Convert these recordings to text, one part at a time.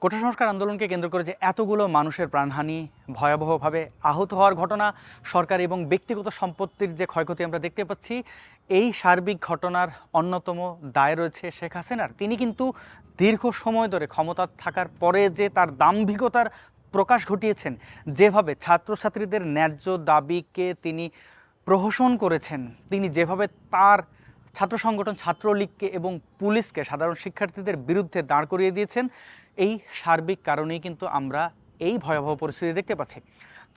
কোটা সংস্কার আন্দোলনকে কেন্দ্র করে যে এতগুলো মানুষের প্রাণহানি, ভয়াবহভাবে আহত হওয়ার ঘটনা, সরকার এবং ব্যক্তিগত সম্পত্তির যে ক্ষয়ক্ষতি আমরা দেখতে পাচ্ছি, এই সার্বিক ঘটনার অন্যতম দায় রয়েছে শেখ হাসিনার। তিনি কিন্তু দীর্ঘ সময় ধরে ক্ষমতা থাকার পরে যে তার দাম্ভিকতার প্রকাশ ঘটিয়েছেন, যেভাবে ছাত্রছাত্রীদের ন্যায্য দাবিকে তিনি প্রহসন করেছেন, তিনি যেভাবে তার ছাত্র সংগঠন ছাত্রলীগকে এবং পুলিশকে সাধারণ শিক্ষার্থীদের বিরুদ্ধে দাঁড় করিয়ে দিয়েছেন, এই সার্বিক কারণেই কিন্তু আমরা এই ভয়াবহ পরিস্থিতি দেখতে পাচ্ছি।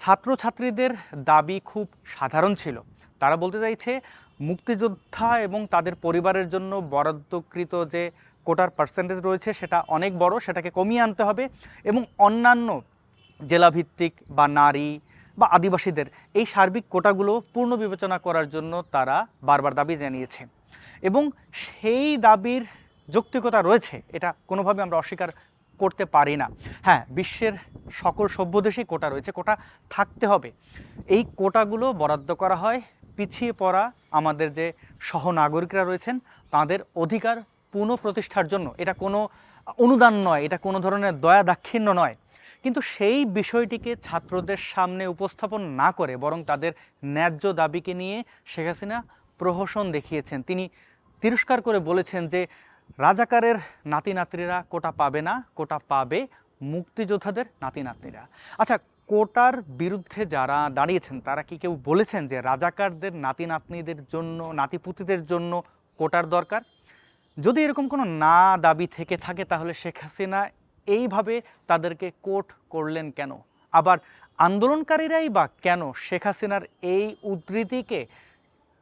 ছাত্রছাত্রীদের দাবি খুব সাধারণ ছিল। তারা বলতে চাইছে মুক্তিযোদ্ধা এবং তাদের পরিবারের জন্য বরাদ্দকৃত যে কোটার পার্সেন্টেজ রয়েছে সেটা অনেক বড়, সেটাকে কমিয়ে আনতে হবে এবং অন্যান্য জেলাভিত্তিক বা নারী বা আদিবাসীদের এই সার্বিক কোটাগুলো পূর্ণ বিবেচনা করার জন্য তারা বারবার দাবি জানিয়েছে এবং সেই দাবির যৌক্তিকতা রয়েছে, এটা কোনোভাবে আমরা অস্বীকার করতে পারি না। হ্যাঁ, বিশ্বের সকল সভ্য দেশেই কোটা রয়েছে, কোটা থাকতে হবে। এই কোটাগুলো বরাদ্দ করা হয় পিছিয়ে পড়া আমাদের যে সহনাগরিকরা রয়েছেন তাদের অধিকার পুনঃপ্রতিষ্ঠার জন্য। এটা কোনো অনুদান নয়, এটা কোনো ধরনের দয়া দাক্ষিণ্য নয়। কিন্তু সেই বিষয়টিকে ছাত্রদের সামনে উপস্থাপন না করে বরং তাদের ন্যায্য দাবিকে নিয়ে শেখ হাসিনা প্রহসন দেখিয়েছেন। তিনি তিরস্কার করে বলেছেন যে রাজাকারের নাতি নাতনিরা কোটা পাবে না, কোটা পাবে মুক্তিযোদ্ধাদের নাতি নাতনিরা। আচ্ছা, কোটার বিরুদ্ধে যারা দাঁড়িয়েছেন তারা কি কেউ বলেছেন যে রাজাকারদের নাতি নাতনিদের জন্য, নাতিপুতিদের জন্য কোটার দরকার? যদি এরকম কোনো না দাবি থেকে থাকে তাহলে শেখ হাসিনা এইভাবে তাদেরকে কোট করলেন কেন? আবার আন্দোলনকারীরাই বা কেন শেখ হাসিনার এই উদ্ধৃতিকে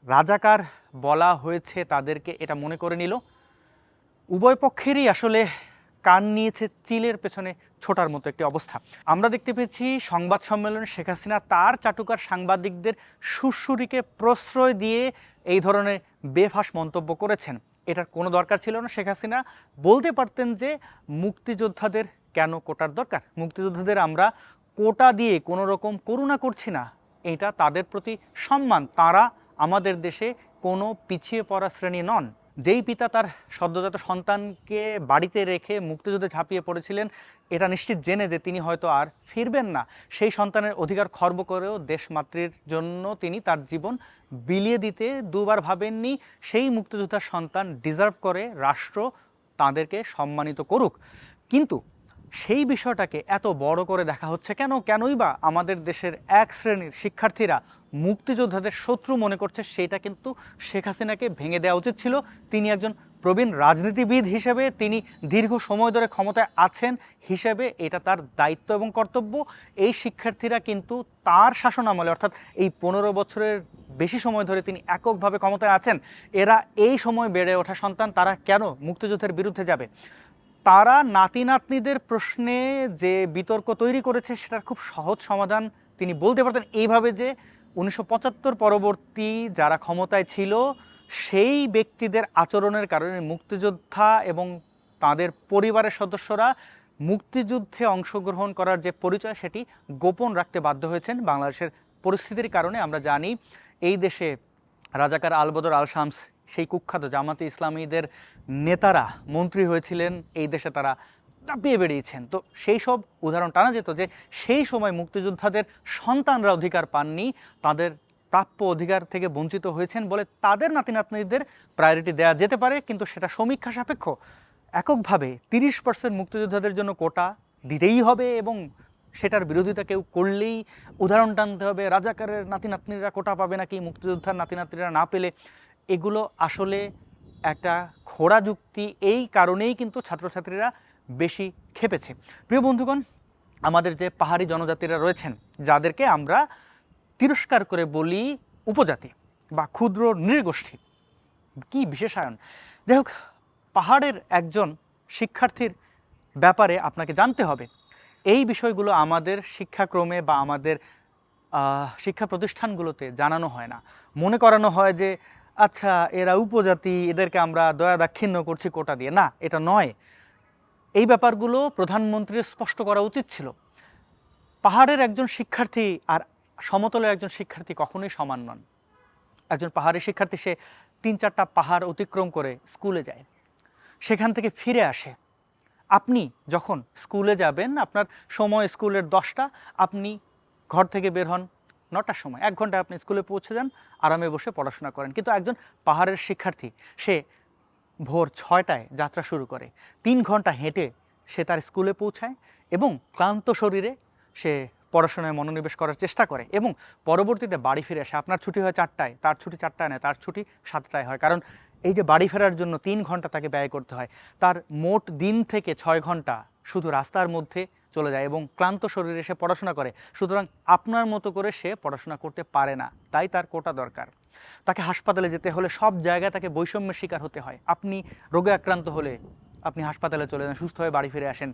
রাজাকার বলা হয়েছে তাদেরকে এটা মনে করে নিল? উভয় পক্ষেরই আসলে কান নিয়েছে চিলের পেছনে ছোটার মতো একটি অবস্থা। আমরা দেখতে পেয়েছি সংবাদ সম্মেলনে শেখ হাসিনা তার চাটুকার সাংবাদিকদের সুরসুরিকে প্রশ্রয় দিয়ে এই ধরনের বেফাঁস মন্তব্য করেছেন। এটার কোনো দরকার ছিল না। শেখ হাসিনা বলতে পারতেন যে মুক্তিযোদ্ধাদের কেন কোটার দরকার, মুক্তিযোদ্ধাদের আমরা কোটা দিয়ে কোনো রকম করুণা করছি না, এটা তাদের প্রতি সম্মান। তারা আমাদের দেশে কোনো পিছিয়ে পড়া শ্রেণী নন। যেই পিতা তার সদ্যজাত সন্তানকে বাড়িতে রেখে মুক্তিযুদ্ধে ঝাঁপিয়ে পড়েছিলেন এটা নিশ্চিত জেনে যে তিনি হয়তো আর ফিরবেন না, সেই সন্তানের অধিকার খর্ব করেও দেশমাতৃর জন্য তিনি তার জীবন বিলিয়ে দিতে দুবার ভাবেননি। সেই মুক্তিযোদ্ধার সন্তান ডিজার্ভ করে রাষ্ট্র তাদেরকে সম্মানিত করুক। কিন্তু সেই বিষয়টাকে এত বড় করে দেখা হচ্ছে কেন? কেনই বা আমাদের দেশের এক শ্রেণীর শিক্ষার্থীরা মুক্তিযোদ্ধাদের শত্রু মনে করছে? সেটা কিন্তু শেখ হাসিনাকে ভেঙে দেওয়া উচিত ছিল। তিনি একজন প্রবীণ রাজনীতিবিদ হিসেবে, তিনি দীর্ঘ সময় ধরে ক্ষমতায় আছেন হিসেবে এটা তার দায়িত্ব এবং কর্তব্য। এই শিক্ষার্থীরা কিন্তু তার শাসনামলে, অর্থাৎ এই 15 বছরের বেশি সময় ধরে তিনি এককভাবে ক্ষমতায় আছেন, এরা এই সময় বেড়ে ওঠা সন্তান, তারা কেন মুক্তিযুদ্ধের বিরুদ্ধে যাবে? তারা নাতি নাতনিদের প্রশ্নে যে বিতর্ক তৈরি করেছে সেটার খুব সহজ সমাধান তিনি বলতে পারতেন এইভাবে যে 1975 পরবর্তী যারা ক্ষমতায় ছিল সেই ব্যক্তিদের আচরণের কারণে মুক্তিযোদ্ধা এবং তাদের পরিবারের সদস্যরা মুক্তিযুদ্ধে অংশগ্রহণ করার যে পরিচয় সেটি গোপন রাখতে বাধ্য হয়েছেন। বাংলাদেশের পরিস্থিতির কারণে আমরা জানি এই দেশে রাজাকার আলবদর আল শামস, সেই কুখ্যাত জামাতে ইসলামীদের নেতারা মন্ত্রী হয়েছিলেন, এই দেশে তারা দাপিয়ে বেরিয়েছেন। তো সেই সব উদাহরণ টানা যেত যে সেই সময় মুক্তিযোদ্ধাদের সন্তানরা অধিকার পাননি, তাদের প্রাপ্য অধিকার থেকে বঞ্চিত হয়েছেন বলে তাদের নাতি নাতনিদের প্রায়োরিটি দেওয়া যেতে পারে, কিন্তু সেটা সমীক্ষা সাপেক্ষ। এককভাবে 30% মুক্তিযোদ্ধাদের জন্য কোটা দিতেই হবে এবং সেটার বিরোধিতা কেউ করলেই উদাহরণ টানতে হবে রাজাকারের নাতি নাতনিরা কোটা পাবে নাকি মুক্তিযোদ্ধার নাতি নাতনিরা না পেলে। এগুলো আসলে একটা খোঁড়া যুক্তি। এই কারণেই কিন্তু ছাত্রছাত্রীরা বেশি ক্ষেপেছে। প্রিয় বন্ধুগণ, আমাদের যে পাহাড়ি জনজাতিরা রয়েছেন, যাদেরকে আমরা তিরস্কার করে বলি উপজাতি বা ক্ষুদ্র নৃগোষ্ঠী, কি বিশেষায়ন, যাই হোক, পাহাড়ের একজন শিক্ষার্থীর ব্যাপারে আপনাকে জানতে হবে। এই বিষয়গুলো আমাদের শিক্ষাক্রমে বা আমাদের শিক্ষা প্রতিষ্ঠানগুলোতে জানানো হয় না। মনে করানো হয় যে আচ্ছা এরা উপজাতি, এদেরকে আমরা দয়া দাক্ষিণ্য করছি কোটা দিয়ে। না, এটা নয়। এই ব্যাপারগুলো প্রধানমন্ত্রীর স্পষ্ট করা উচিত ছিল। পাহাড়ের একজন শিক্ষার্থী আর সমতলের একজন শিক্ষার্থী কখনোই সমান নন। একজন পাহাড়ি শিক্ষার্থী সে 3-4টা পাহাড় অতিক্রম করে স্কুলে যায়, সেখান থেকে ফিরে আসে, আপনি যখন স্কুলে যাবেন, আপনার সময় স্কুলের 10টা, আপনি ঘর থেকে বের হন 9টার সময়, 1 ঘন্টায় আপনি স্কুলে পৌঁছে যান, আরামে বসে পড়াশোনা করেন। কিন্তু একজন পাহাড়ের শিক্ষার্থী, সে ভোর 6টায় যাত্রা শুরু করে, 3 ঘন্টা হেঁটে সে তার স্কুলে পৌঁছায় এবং ক্লান্ত শরীরে সে পড়াশোনায় মনোনিবেশ করার চেষ্টা করে এবং পরবর্তীতে বাড়ি ফিরে আসে। আপনার ছুটি হয় 4টায়, তার ছুটি 4টায় নয়, তার ছুটি 7টায় হয়। কারণ এই যে বাড়ি ফেরার জন্য 3 ঘন্টা তাকে ব্যয় করতে হয়, তার মোট দিন থেকে 6 ঘন্টা শুধু রাস্তার মধ্যে চলে যায় এবং ক্লান্ত শরীরে সে পড়াশোনা করে। সুতরাং আপনার মতো করে সে পড়াশোনা করতে পারে না, তাই তার কোটা দরকার। তাকে হাসপাতালে যেতে হলে সব জায়গায় তাকে বৈষম্যের শিকার হতে হয়। আপনি রোগে আক্রান্ত হলে আপনি হাসপাতালে চলে যান, সুস্থ হয়ে বাড়ি ফিরে আসেন।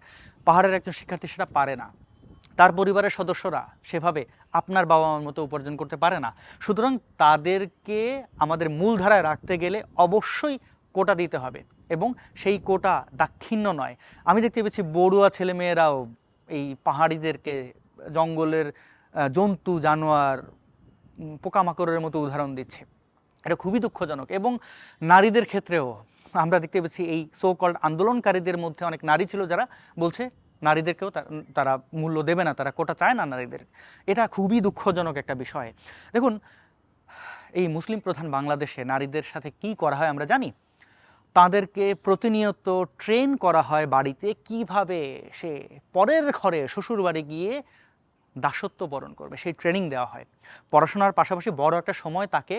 পাহাড়ের একজন শিক্ষার্থী সেটা পারে না, তার পরিবারের সদস্যরা সেভাবে আপনার বাবা মার মতো উপার্জন করতে পারে না। সুতরাং তাদেরকে আমাদের মূলধারায় রাখতে গেলে অবশ্যই কোটা দিতে হবে এবং সেই কোটা দাক্ষিণ্য নয়। আমি দেখতে পেয়েছি বড়ুয়া ছেলেমেয়েরাও এই পাহাড়িদেরকে জঙ্গলের জন্তু জানোয়ার পোকামাকড়ের মতো উদাহরণ দিচ্ছে। এটা খুবই দুঃখজনক। এবং নারীদের ক্ষেত্রেও আমরা দেখতে পেয়েছি এই সো কল্ড আন্দোলনকারীদের মধ্যে অনেক নারী ছিল যারা বলছে নারীদেরকেও তারা মূল্য দেবে না, তারা কোটা চায় না নারীদের। এটা খুবই দুঃখজনক একটা বিষয়। দেখুন, এই মুসলিম প্রধান বাংলাদেশে নারীদের সাথে কি করা হয় আমরা জানি। তাদেরকে প্রতিনিয়ত ট্রেন করা হয় বাড়িতে কিভাবে সে পরের ঘরে শ্বশুর বাড়ি গিয়ে দাসত্ব বরণ করবে, সেই ট্রেনিং দেওয়া হয়। পড়াশোনার পাশাপাশি বড় একটা সময় তাকে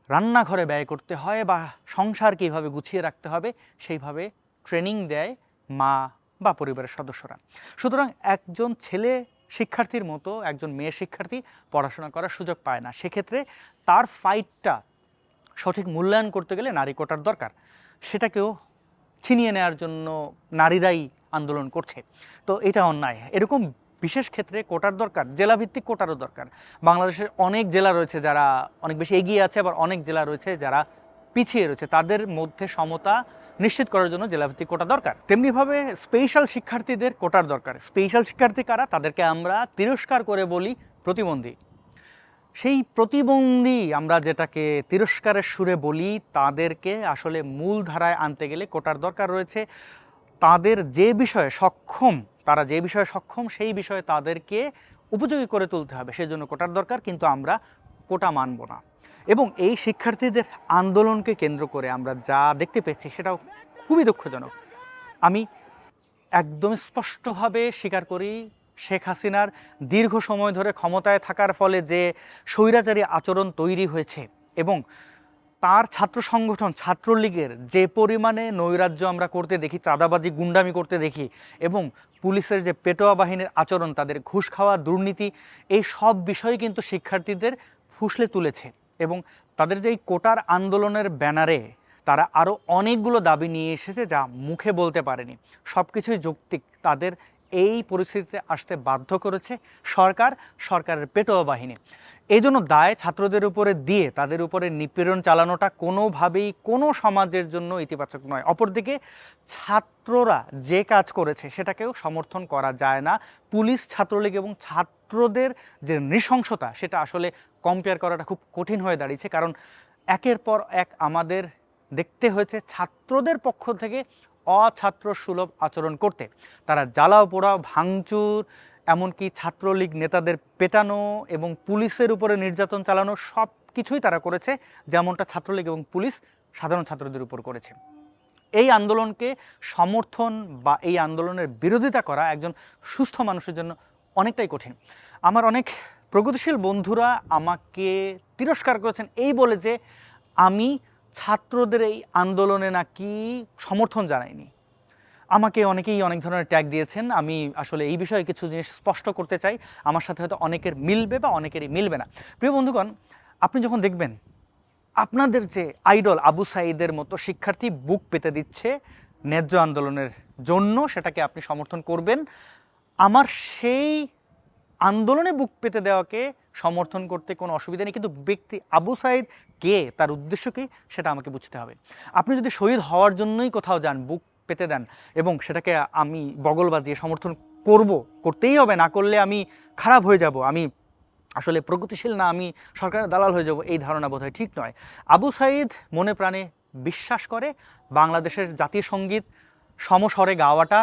রান্নাঘরে ব্যয় করতে হয় বা সংসার কীভাবে গুছিয়ে রাখতে হবে সেইভাবে ট্রেনিং দেয় মা বা পরিবারের সদস্যরা। সুতরাং একজন ছেলে শিক্ষার্থীর মতো একজন মেয়ে শিক্ষার্থী পড়াশোনা করার সুযোগ পায় না। সেক্ষেত্রে তার ফাইটটা সঠিক মূল্যায়ন করতে গেলে নারী কোটার দরকার। সেটাকেও ছিনিয়ে নেওয়ার জন্য নারীরাই আন্দোলন করছে, তো এটা অন্যায়। এরকম বিশেষ ক্ষেত্রে কোটার দরকার, জেলাভিত্তিক কোটারও দরকার। বাংলাদেশের অনেক জেলা রয়েছে যারা অনেক বেশি এগিয়ে আছে, আবার অনেক জেলা রয়েছে যারা পিছিয়ে রয়েছে। তাদের মধ্যে সমতা নিশ্চিত করার জন্য জেলাভিত্তিক কোটা দরকার। তেমনিভাবে স্পেশাল শিক্ষার্থীদের কোটার দরকার। স্পেশাল শিক্ষার্থী কারা? তাদেরকে আমরা তিরস্কার করে বলি প্রতিবন্ধী। সেই প্রতিবন্ধী আমরা যেটাকে তিরস্কারের সুরে বলি, তাদেরকে আসলে মূল ধারায় আনতে গেলে কোটার দরকার রয়েছে। তাদের যে বিষয়ে সক্ষম, তারা যে বিষয়ে সক্ষম সেই বিষয়ে তাদেরকে উপযোগী করে তুলতে হবে, সেজন্য কোটার দরকার। কিন্তু আমরা কোটা মানব না। এবং এই শিক্ষার্থীদের আন্দোলনকে কেন্দ্র করে আমরা যা দেখতে পেয়েছি সেটাও খুবই দুঃখজনক। আমি একদম স্পষ্টভাবে স্বীকার করি, শেখ হাসিনার দীর্ঘ সময় ধরে ক্ষমতায় থাকার ফলে যে স্বৈরাচারী আচরণ তৈরি হয়েছে এবং তার ছাত্র সংগঠন ছাত্রলীগের যে পরিমাণে নৈরাজ্য আমরা করতে দেখি, চাঁদাবাজি গুন্ডামি করতে দেখি, এবং পুলিশের যে পেটোয়া বাহিনীর আচরণ, তাদের ঘুষ খাওয়া, দুর্নীতি, এই সব বিষয় কিন্তু শিক্ষার্থীদের ফুসলে তুলেছে। এবং তাদের যে এই কোটার আন্দোলনের ব্যানারে তারা আরও অনেকগুলো দাবি নিয়ে এসেছে যা মুখে বলতে পারেনি। সব কিছুই যৌক্তিক। তাদের এই পরিস্থিতিতে আসতে বাধ্য করেছে সরকারের পেটোয়া বাহিনী। এই জন্য দায় ছাত্রদের উপরে দিয়ে তাদের উপরে নিপীড়ন চালানোটা কোনোভাবেই কোনো সমাজের জন্য ইতিবাচক নয়। অপরদিকে ছাত্ররা যে কাজ করেছে সেটাকেও সমর্থন করা যায় না। পুলিশ, ছাত্রলীগ এবং ছাত্রদের যে নৃশংসতা, সেটা আসলে কম্পেয়ার করাটা খুব কঠিন হয়ে দাঁড়িয়েছে। কারণ একের পর এক আমাদের দেখতে হয়েছে ছাত্রদের পক্ষ থেকে অছাত্র সুলভ আচরণ করতে। তারা জ্বালাও পোড়াও, ভাঙচুর, এমনকি ছাত্রলীগ নেতাদের পেটানো এবং পুলিশের উপরে নির্যাতন চালানো, সব কিছুই তারা করেছে, যেমনটা ছাত্রলীগ এবং পুলিশ সাধারণ ছাত্রদের উপর করেছে। এই আন্দোলনকে সমর্থন বা এই আন্দোলনের বিরোধিতা করা একজন সুস্থ মানুষের জন্য অনেকটাই কঠিন। আমার অনেক প্রগতিশীল বন্ধুরা আমাকে তিরস্কার করেছেন এই বলে যে আমি ছাত্রদের এই আন্দোলনে নাকি সমর্থন জানাইনি। আমাকে অনেকেই অনেক ধরনের ট্যাগ দিয়েছেন। আমি আসলে এই বিষয়ে কিছু জিনিস স্পষ্ট করতে চাই, আমার সাথে হয়তো অনেকের মিলবে বা অনেকেরই মিলবে না। প্রিয় বন্ধুগণ, আপনি যখন দেখবেন আপনাদের যে আইডল আবু সাঈদের মতো শিক্ষার্থী বুক পেতে দিচ্ছে ন্যায্য আন্দোলনের জন্য, সেটাকে আপনি সমর্থন করবেন। আমার সেই আন্দোলনে বুক পেতে দেওয়াকে সমর্থন করতে কোনো অসুবিধা নেই, কিন্তু ব্যক্তি আবু সাঈদ কে, তার উদ্দেশ্য কী, সেটা আমাকে বুঝতে হবে। আপনি যদি শহীদ হওয়ার জন্যই কোথাও যান, বুক পেতে দেন এবং সেটাকে আমি বগল বাজিয়ে সমর্থন করতেই হবে, না করলে আমি খারাপ হয়ে যাব, আমি আসলে প্রগতিশীল না, আমি সরকারের দালাল হয়ে যাব, এই ধারণা বোধহয় ঠিক নয়। আবু সাঈদ মনে প্রাণে বিশ্বাস করে বাংলাদেশের জাতীয় সঙ্গীত সমস্বরে গাওয়াটা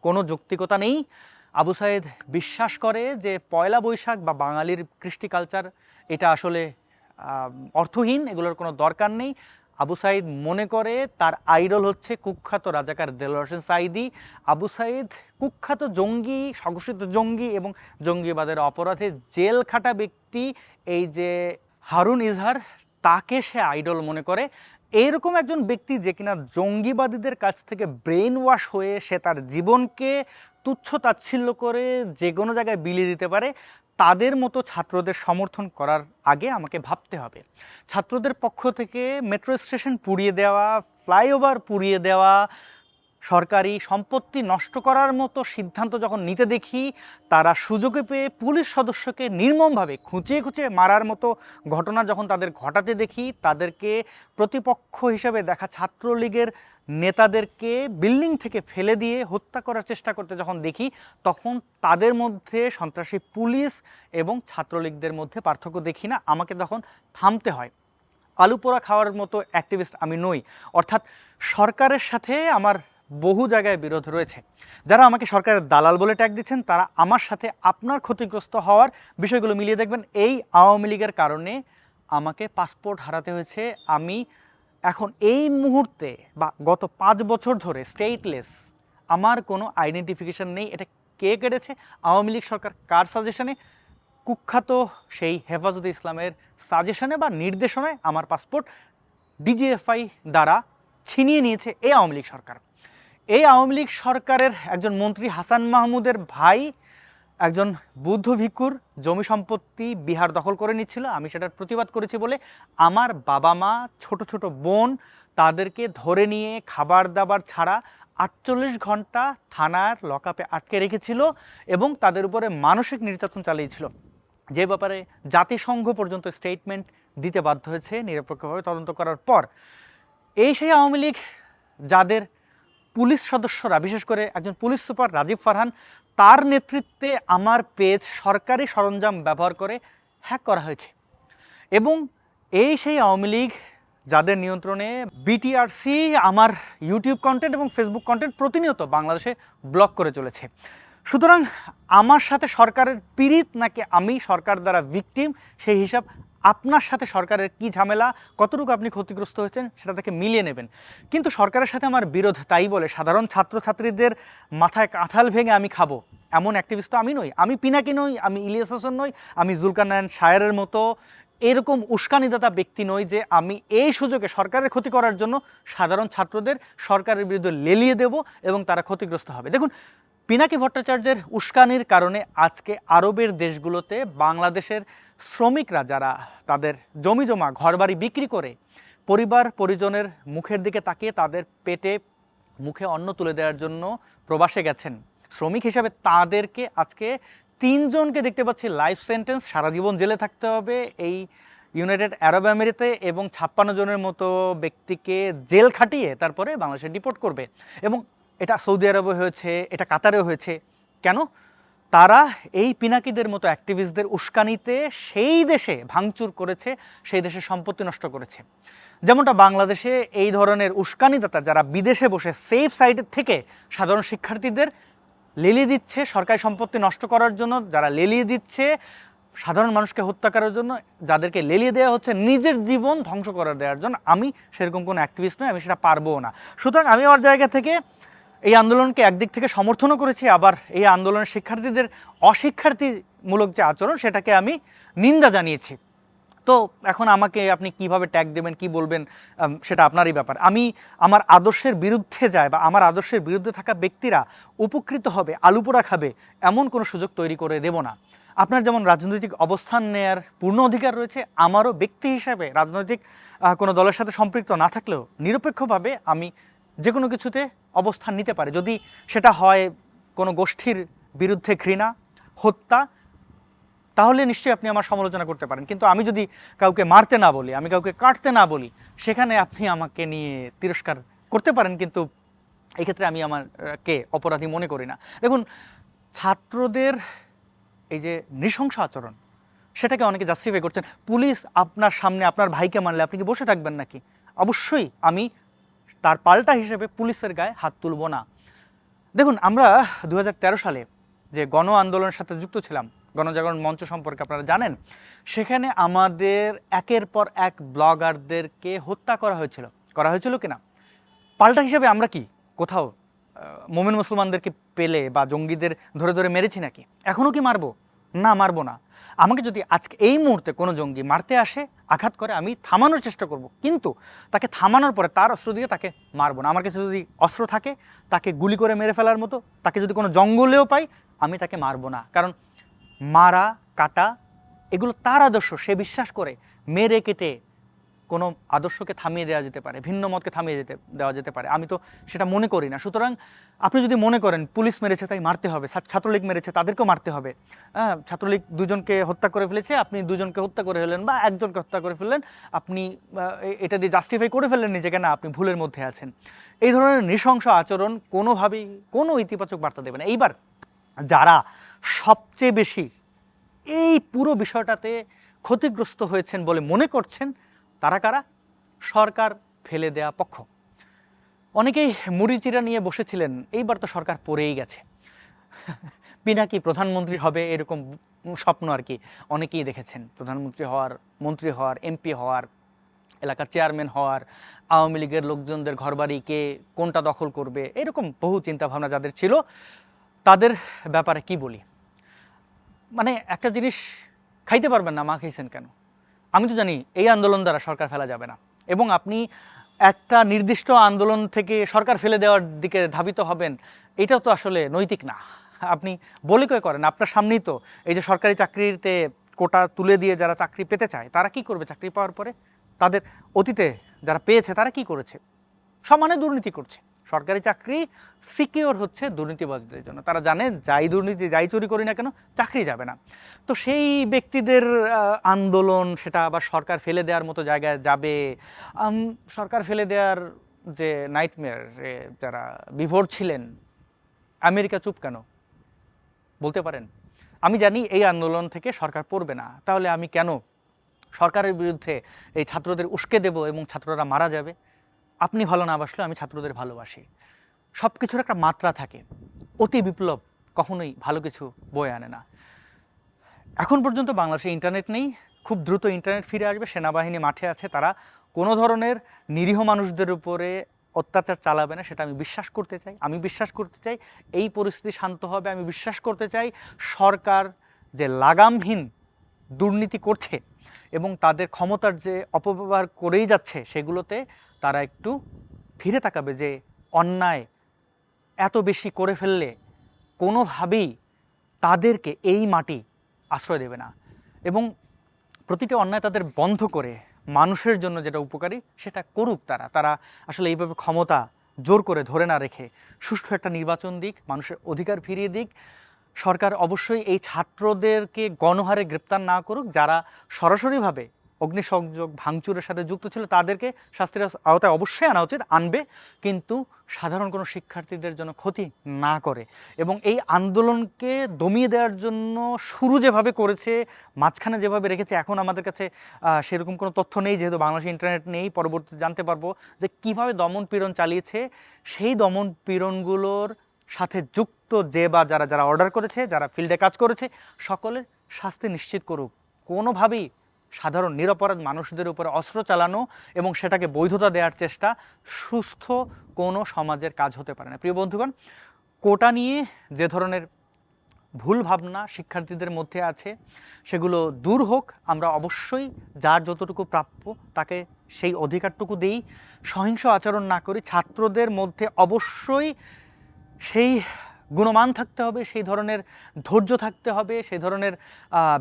কোনো যৌক্তিকতা নেই। আবু সাইদ বিশ্বাস করে যে পয়লা বৈশাখ বা বাঙালির কৃষ্টি কালচার এটা আসলে অর্থহীন, এগুলোর কোনো দরকার নেই। আবু সাইদ মনে করে তার আইডল হচ্ছে কুখ্যাত রাজাকার দেলোয়ার হোসেন সাঈদী। আবু সাইদ কুখ্যাত জঙ্গি, স্বঘোষিত জঙ্গি এবং জঙ্গিবাদের অপরাধে জেল খাটা ব্যক্তি এই যে হারুন ইজহার, তাকে সে আইডল মনে করে। এইরকম একজন ব্যক্তি যে কিনা জঙ্গিবাদীদের কাছ থেকে ব্রেন ওয়াশ হয়ে সে তার জীবনকে তুচ্ছ তাচ্ছিল্য করে যে কোনো জায়গায় বিলিয়ে দিতে পারে, তাদের মতো ছাত্রদের সমর্থন করার আগে আমাকে ভাবতে হবে। ছাত্রদের পক্ষ থেকে মেট্রো স্টেশন পুড়িয়ে দেওয়া, ফ্লাইওভার পুড়িয়ে দেওয়া, সরকারি সম্পত্তি নষ্ট করার মতো সিদ্ধান্ত যখন নিতে দেখি, তারা সুযোগে পেয়ে পুলিশ সদস্যকে নির্মমভাবে খুঁচিয়ে খুঁচিয়ে মারার মতো ঘটনা যখন তাদের ঘটাতে দেখি, তাদেরকে প্রতিপক্ষ হিসেবে দেখা ছাত্রলীগের নেতাদেরকে বিল্ডিং থেকে ফেলে দিয়ে হত্যা করার চেষ্টা করতে যখন দেখি, তখন তাদের মধ্যে সন্ত্রাসী পুলিশ এবং ছাত্রলীগদের মধ্যে পার্থক্য দেখি না, আমাকে তখন থামতে হয়। আলু পোড়া খাওয়ার মতো অ্যাক্টিভিস্ট আমি নই। অর্থাৎ সরকারের সাথে আমার বহু জায়গায় বিরোধ রয়েছে। যারা আমাকে সরকারের দালাল বলে ট্যাগ দিচ্ছেন, তারা আমার সাথে আপনার ক্ষতিগ্রস্ত হওয়ার বিষয়গুলো মিলিয়ে দেখবেন। এই আওয়ামী লীগের কারণে আমাকে পাসপোর্ট হারাতে হয়েছে। আমি এখন এই মুহূর্তে বা গত 5 বছর ধরে স্টেটলেস, আমার কোনো আইডেন্টিফিকেশন নেই। এটা কে কেটেছে? আওয়ামী লীগ সরকার। কার সাজেশনে? কুখ্যাত সেই হেফাজতে ইসলামের সাজেশনে বা নির্দেশনায় আমার পাসপোর্ট ডিজিএফআই দ্বারা ছিনিয়ে নিয়েছে এই আওয়ামী লীগ সরকার। এই আওয়ামী লীগ সরকারের একজন মন্ত্রী হাসান মাহমুদের ভাই একজন বৌদ্ধ ভিক্ষুর জমি সম্পত্তি বিহার দখল করে নিচ্ছিল। আমি সেটার প্রতিবাদ করেছি বলে আমার বাবা মা, ছোট ছোট বোন, তাদেরকে ধরে নিয়ে খাবার দাবার ছাড়া 48 ঘন্টা থানার লকআপে আটকে রেখেছিল এবং তাদের উপরে মানসিক নির্যাতন চালিয়েছিল, যে ব্যাপারে জাতিসংঘ পর্যন্ত স্টেটমেন্ট দিতে বাধ্য হয়েছে নিরপেক্ষভাবে তদন্ত করার পর। এই সেই আওয়ামী লীগ যাদের পুলিশ সদস্যরা, বিশেষ করে একজন পুলিশ সুপার রাজীব ফারহান, তার নেতৃত্বে আমার পেজ সরকারি সরঞ্জাম ব্যবহার করে হ্যাক করা হয়েছে। এবং এই সেই আওয়ামী লীগ যাদের নিয়ন্ত্রণে বিটিআরসি আমার ইউটিউব কন্টেন্ট এবং ফেসবুক কন্টেন্ট প্রতিনিয়ত বাংলাদেশে ব্লক করে চলেছে। সুতরাং আমার সাথে সরকারের পীড়িত নাকি আমি সরকার দ্বারা ভিকটিম, সেই হিসাব আপনার সাথে সরকারের কি ঝামেলা, কতটুকু আপনি ক্ষতিগ্রস্ত হয়েছেন সেটা থেকে মিলিয়ে নেবেন। কিন্তু সরকারের সাথে আমার বিরোধ, তাই বলে সাধারণ ছাত্রছাত্রীদের মাথায় কাঁঠাল ভেঙে আমি খাবো এমন অ্যাক্টিভিস্ট তো আমি নই। আমি পিনাকি নই, আমি ইলিয়াস হোসেন নই, আমি জুলকারনায়ন শায়েরের মতো এরকম উস্কানিদাতা ব্যক্তি নই যে আমি এই সুযোগে সরকারের ক্ষতি করার জন্য সাধারণ ছাত্রদের সরকারের বিরুদ্ধে লেলিয়ে দেব এবং তারা ক্ষতিগ্রস্ত হবে। দেখুন, পিনাকি ভট্টাচার্যের উস্কানির কারণে আজকে আরবের দেশগুলোতে বাংলাদেশের শ্রমিকরা যারা তাদের জমি জমা ঘরবাড়ি বিক্রি করে পরিবার পরিজনের মুখের দিকে তাকিয়ে তাদের পেটে মুখে অন্ন তুলে দেওয়ার জন্য প্রবাসে গেছেন শ্রমিক হিসাবে, তাদেরকে আজকে 3 জনকে দেখতে পাচ্ছি লাইফ সেন্টেন্স, সারা জীবন জেলে থাকতে হবে এই ইউনাইটেড আরব আমিরাতে, এবং 56 জনের মতো ব্যক্তিকে জেল খাটিয়ে তারপরে বাংলাদেশে ডিপোর্ট করবে। এবং এটা সৌদি আরবে হয়েছে, এটা কাতারেও হয়েছে। কেন? তারা এই পিনাকিদের মতো অ্যাক্টিভিস্টদের উস্কানিতে সেই দেশে ভাঙচুর করেছে, সেই দেশের সম্পত্তি নষ্ট করেছে। যেমনটা বাংলাদেশে এই ধরনের উস্কানিদাতা যারা বিদেশে বসে সেফ সাইডের থেকে সাধারণ শিক্ষার্থীদের লেলিয়ে দিচ্ছে সরকারি সম্পত্তি নষ্ট করার জন্য, যারা লেলিয়ে দিচ্ছে সাধারণ মানুষকে হত্যা করার জন্য, যাদেরকে লেলিয়ে দেওয়া হচ্ছে নিজের জীবন ধ্বংস করে দেওয়ার জন্য, আমি সেরকম কোনো অ্যাক্টিভিস্ট নই, আমি সেটা পারবো না। সুতরাং আমি আমার জায়গা থেকে এই আন্দোলনকে একদিক থেকে সমর্থনও করেছি, আবার এই আন্দোলনের শিক্ষার্থীদের অশিক্ষার্থীমূলক যে আচরণ সেটাকে আমি নিন্দা জানিয়েছি। তো এখন আমাকে আপনি কিভাবে ট্যাগ দেবেন, কি বলবেন, সেটা আপনারই ব্যাপার। আমি আমার আদর্শের বিরুদ্ধে যায় বা আমার আদর্শের বিরুদ্ধে থাকা ব্যক্তিরা উপকৃত হবে, আলুপোড়া খাবে এমন কোনো সুযোগ তৈরি করে দেব না। আপনার যেমন রাজনৈতিক অবস্থান নেয়ার পূর্ণ অধিকার রয়েছে, আমারও ব্যক্তি হিসাবে রাজনৈতিক কোনো দলের সাথে সম্পৃক্ত না থাকলেও নিরপেক্ষভাবে আমি যে কোনো কিছুতে অবস্থান নিতে পারি। যদি সেটা হয় কোনো গোষ্ঠীর বিরুদ্ধে ঘৃণা, হত্যা, তাহলে নিশ্চয়ই আপনি আমার সমালোচনা করতে পারেন। কিন্তু আমি যদি কাউকে মারতে না বলি, আমি কাউকে কাটতে না বলি, সেখানে আপনি আমাকে নিয়ে তিরস্কার করতে পারেন, কিন্তু এক্ষেত্রে আমি আমাকে অপরাধী মনে করি না। দেখুন, ছাত্রদের এই যে নৃশংস আচরণ, সেটাকে অনেকে জাস্টিফাই করছেন। পুলিশ আপনার সামনে আপনার ভাইকে মারলে আপনি কি বসে থাকবেন নাকি? অবশ্যই আমি তার পাল্টা হিসেবে পুলিশের গায়ে হাত তুলব না। দেখুন, আমরা 2013 সালে যে গণ আন্দোলনের সাথে যুক্ত ছিলাম, গণজাগরণ মঞ্চ সম্পর্কে আপনারা জানেন, সেখানে আমাদের একের পর এক ব্লগারদেরকে হত্যা করা হয়েছিল কিনা? পাল্টা হিসেবে আমরা কি কোথাও মোমিন মুসলমানদেরকে পেলে বা জঙ্গিদের ধরে ধরে মেরেছি নাকি? এখনও কি মারবো? না, মারবো না। আমাকে যদি আজকে এই মুহূর্তে কোনো জঙ্গি মারতে আসে, আঘাত করে, আমি থামানোর চেষ্টা করব, কিন্তু তাকে থামানোর পরে তার অস্ত্র দিয়ে তাকে মারবো না। আমার কাছে যদি অস্ত্র থাকে, তাকে গুলি করে মেরে ফেলার মতো, তাকে যদি কোনো জঙ্গলেও পাই, আমি তাকে মারবো না। কারণ মারা কাটা এগুলো তার আদর্শ, সে বিশ্বাস করে। মেরে কেটে কোনো আদর্শকে থামিয়ে দেওয়া যেতে পারে, ভিন্ন মতকে থামিয়ে দেওয়া যেতে পারে, আমি তো সেটা মনে করি না। সুতরাং আপনি যদি মনে করেন পুলিশ মেরেছে তাই মারতে হবে, ছাত্রলীগ মেরেছে তাদেরকেও মারতে হবে, ছাত্রলীগ দুজনকে হত্যা করে ফেলেছে, আপনি দুজনকে হত্যা করে ফেললেন বা একজনকে হত্যা করে ফেললেন, আপনি এটা দিয়ে জাস্টিফাই করে ফেললেন নিজেকে, না আপনি ভুলের মধ্যে আছেন। এই ধরনের নৃশংস আচরণ কোনোভাবেই কোনো ইতিবাচক বার্তা দেবে না। এইবার যারা সবচেয়ে বেশি এই পুরো বিষয়টাতে ক্ষতিগ্রস্ত হয়েছেন বলে মনে করছেন, তারা কারা? সরকার ফেলে দেয়া পক্ষ। অনেকেই মুড়িচিরা নিয়ে বসেছিলেন, এইবার তো সরকার পড়েই গেছে, পিনাকি প্রধানমন্ত্রী হবে এরকম স্বপ্ন আর কি অনেকেই দেখেছেন। প্রধানমন্ত্রী হওয়ার, মন্ত্রী হওয়ার, এমপি হওয়ার, এলাকার চেয়ারম্যান হওয়ার, আওয়ামী লীগের লোকজনদের ঘরবাড়ি কে কোনটা দখল করবে, এরকম বহু চিন্তাভাবনা যাদের ছিল, তাদের ব্যাপারে কি বলি? মানে একটা জিনিস খাইতে পারবেন না, মা খাইছেন কেন? আমি তো জানি এই আন্দোলন দ্বারা সরকার ফেলা যাবে না, এবং আপনি একটা নির্দিষ্ট আন্দোলন থেকে সরকার ফেলে দেওয়ার দিকে ধাবিত হবেন, এটাও তো আসলে নৈতিক না। আপনি বলে কয়ে করেন, আপনার সামনেই তো এই যে সরকারি চাকরিতে কোটা তুলে দিয়ে যারা চাকরি পেতে চায়, তারা কি করবে চাকরি পাওয়ার পরে? তাদের অতীতে যারা পেয়েছে তারা কি করেছে? সমানে দুর্নীতি করছে। সরকারি চাকরি সিকিওর হচ্ছে দুর্নীতিবাজদের জন্য। তারা জানে যাই দুর্নীতি, যাই চুরি করি না কেন, চাকরি যাবে না। তো সেই ব্যক্তিদের আন্দোলন, সেটা আবার সরকার ফেলে দেওয়ার মতো জায়গায় যাবে। সরকার ফেলে দেওয়ার যে নাইটমেয়ার, যারা বিভোর ছিলেন, আমেরিকা চুপ কেন বলতে পারেন? আমি জানি এই আন্দোলন থেকে সরকার পড়বে না, তাহলে আমি কেন সরকারের বিরুদ্ধে এই ছাত্রদের উস্কে দেব এবং ছাত্ররা মারা যাবে? আপনি ভালো না বাসলেও আমি ছাত্রদের ভালোবাসি। সব কিছুর একটা মাত্রা থাকে, অতি বিপ্লব কখনোই ভালো কিছু বয়ে আনে না। এখন পর্যন্ত বাংলাদেশে ইন্টারনেট নেই, খুব দ্রুত ইন্টারনেট ফিরে আসবে। সেনাবাহিনী মাঠে আছে, তারা কোনো ধরনের নিরীহ মানুষদের উপরে অত্যাচার চালাবে না, সেটা আমি বিশ্বাস করতে চাই। আমি বিশ্বাস করতে চাই এই পরিস্থিতি শান্ত হবে। আমি বিশ্বাস করতে চাই সরকার যে লাগামহীন দুর্নীতি করছে এবং তাদের ক্ষমতার যে অপব্যবহার করেই যাচ্ছে, সেগুলোতে তারা একটু ফিরে তাকাবে, যে অন্যায় এত বেশি করে ফেললে কোনোভাবেই তাদেরকে এই মাটি আশ্রয় দেবে না, এবং প্রতিটি অন্যায় তাদের বন্ধ করে মানুষের জন্য যেটা উপকারী সেটা করুক। তারা আসলে এইভাবে ক্ষমতা জোর করে ধরে না রেখে সুষ্ঠু একটা নির্বাচন দিক, মানুষের অধিকার ফিরিয়ে দিক। সরকার অবশ্যই এই ছাত্রদেরকে গণহারে গ্রেপ্তার না করুক, যারা সরাসরিভাবে অগ্নিসংযোগ ভাঙচুরের সাথে যুক্ত ছিল তাদেরকে শাস্তির আওতায় অবশ্যই আনা উচিত, আনবে, কিন্তু সাধারণ কোনো শিক্ষার্থীদের জন্য ক্ষতি না করে। এবং এই আন্দোলনকে দমিয়ে দেওয়ার জন্য শুরু যেভাবে করেছে, মাঝখানে যেভাবে রেখেছে, এখন আমাদের কাছে সেরকম কোনো তথ্য নেই, যেহেতু বাংলাদেশে ইন্টারনেট নেই। পরবর্তীতে জানতে পারবো যে কীভাবে দমন পীড়ন চালিয়েছে। সেই দমন পীড়নগুলোর সাথে যুক্ত যে বা যারা অর্ডার করেছে, যারা ফিল্ডে কাজ করেছে, সকলের শাস্তি নিশ্চিত করুক। কোনোভাবেই সাধারণ নিরপরাধ মানুষদের উপরে অস্ত্র চালানো এবং সেটাকে বৈধতা দেওয়ার চেষ্টা সুস্থ কোনো সমাজের কাজ হতে পারে না। প্রিয় বন্ধুগণ, কোটা নিয়ে যে ধরনের ভুল ভাবনা শিক্ষার্থীদের মধ্যে আছে, সেগুলো দূর হোক। আমরা অবশ্যই যার যতটুকু প্রাপ্য তাকে সেই অধিকারটুকু দেই, সহিংস আচরণ না করি। ছাত্রদের মধ্যে অবশ্যই সেই গুণমান থাকতে হবে, সেই ধরনের ধৈর্য থাকতে হবে, সেই ধরনের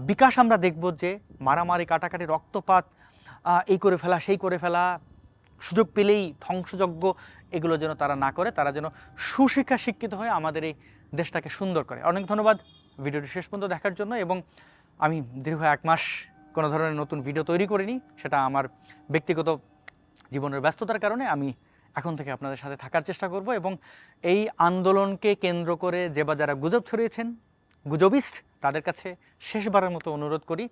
বিকাশ আমরা দেখব, যে মারামারি, কাটাকাটি, রক্তপাত, এই করে ফেলা, সেই করে ফেলা, সুযোগ পেলেই ধ্বংসযজ্ঞ, এগুলো যেন তারা না করে। তারা যেন সুশিক্ষা শিক্ষিত হয়ে আমাদের এই দেশটাকে সুন্দর করে। অনেক ধন্যবাদ ভিডিওটি শেষ পর্যন্ত দেখার জন্য। এবং আমি দীর্ঘ 1 মাস কোনো ধরনের নতুন ভিডিও তৈরি করিনি, সেটা আমার ব্যক্তিগত জীবনের ব্যস্ততার কারণে। আমি এখন থেকে আপনাদের সাথে থাকার চেষ্টা করব, এবং এই আন্দোলনকে কেন্দ্র করে যে বা যারা গুজব ছড়িয়েছেন, গুজবিস্ট, তাদের কাছে শেষবারের মতো অনুরোধ করি,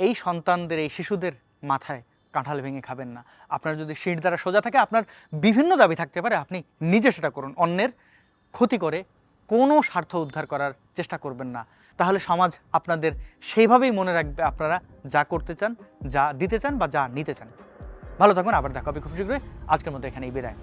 এই সন্তানদের, এই শিশুদের মাথায় কাঁঠাল ভেঙে খাবেন না। আপনার যদি শির দ্বারা সোজা থাকে, আপনার বিভিন্ন দাবি থাকতে পারে, আপনি নিজে সেটা করুন, অন্যের ক্ষতি করে কোনো স্বার্থ উদ্ধার করার চেষ্টা করবেন না। তাহলে সমাজ আপনাদের সেইভাবেই মনে রাখবে আপনারা যা করতে চান, যা দিতে চান বা যা নিতে চান। ভালো থাকুন, আবার দেখা হবে খুব শীঘ্রই। আজকের মতো এখানেই বিদায়।